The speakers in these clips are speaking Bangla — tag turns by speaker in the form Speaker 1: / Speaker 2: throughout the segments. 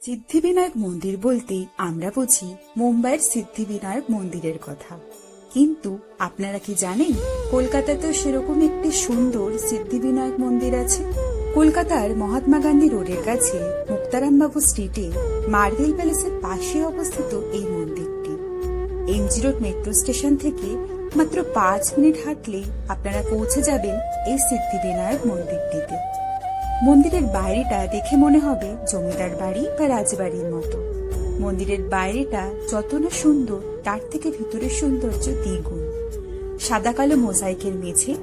Speaker 1: সিদ্ধিবিনায়ক মন্দির বলতেই আমরা বুঝি মুম্বাইয়ের সিদ্ধিবিনায়ক মন্দিরের কথা। কিন্তু আপনারা কি জানেন কলকাতাতেও সেরকম একটি সুন্দর সিদ্ধিবিনায়ক মন্দির আছে? কলকাতার মহাত্মা গান্ধী রোডের কাছে মুক্তারামবাবু স্ট্রিটে মার্বেল প্যালেসের পাশে অবস্থিত এই মন্দিরটি। এমজি রোড মেট্রো স্টেশন থেকে মাত্র 5 মিনিট হাঁটলেই আপনারা পৌঁছে যাবেন এই সিদ্ধিবিনায়ক মন্দিরটিতে। মন্দিরের বাইরেটা দেখে মনে হবে জমিদার বাড়ি বা রাজবাড়ির মতো। মন্দিরের বাইরেটা যত না সুন্দর তার থেকে ভিতরের সৌন্দর্য দ্বিগুণ। সাদা কালো মোজাইকের মেঝে,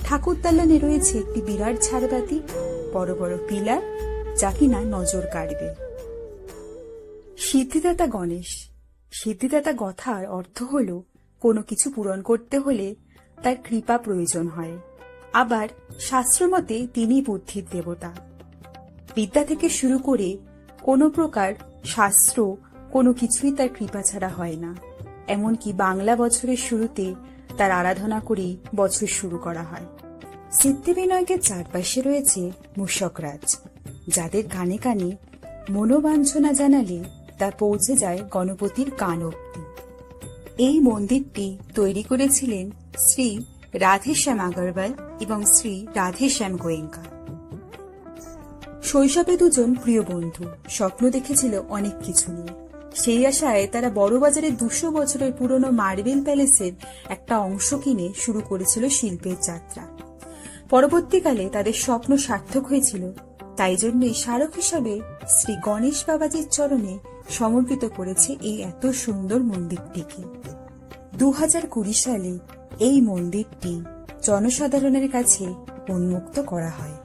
Speaker 1: ঠাকুর দালানে রয়েছে একটি বিরাট ঝাড়বাতি, বড় বড় পিলার যা কিনা নজর কাড়বে। সিদ্ধিদাতা গণেশ। সিদ্ধিদাতা কথার অর্থ হল কোনো কিছু পূরণ করতে হলে তার কৃপা প্রয়োজন হয়। আবার শাস্ত্রমতে তিনি বুদ্ধির দেবতা। বিদ্যা থেকে শুরু করে কোনো প্রকার শাস্ত্র কোনো কিছুই তার কৃপা ছাড়া হয় না। এমনকি বাংলা বছরের শুরুতে তার আরাধনা করেই বছর শুরু করা হয়। সিদ্ধিবিনায়কের চারপাশে রয়েছে মূষকরাজ, যাদের কানে কানে মনোবাঞ্ছনা জানালে তা পৌঁছে যায় গণপতির কান অবধি। এই মন্দিরটি তৈরি করেছিলেন শ্রী রাধেশ্যাম আগরওয়াল এবং শ্রী রাধেশ্যাম গোয়েঙ্কা। শৈশবে দুজন প্রিয় বন্ধু স্বপ্ন দেখেছিল অনেক কিছু নিয়ে। সেই আশায় তারা বড়বাজারে 200 বছরের পুরনো মার্বেল প্যালেসের একটা অংশ কিনে শুরু করেছিল শিল্পের যাত্রা। পরবর্তীকালে তাদের স্বপ্ন সার্থক হয়েছিল, তাই জন্যই স্মারক হিসাবে শ্রী গণেশ বাবাজির চরণে সমর্পিত করেছে এই এত সুন্দর মন্দিরটিকে। 2020 সালে এই মন্দিরটি জনসাধারণের কাছে উন্মুক্ত করা হয়।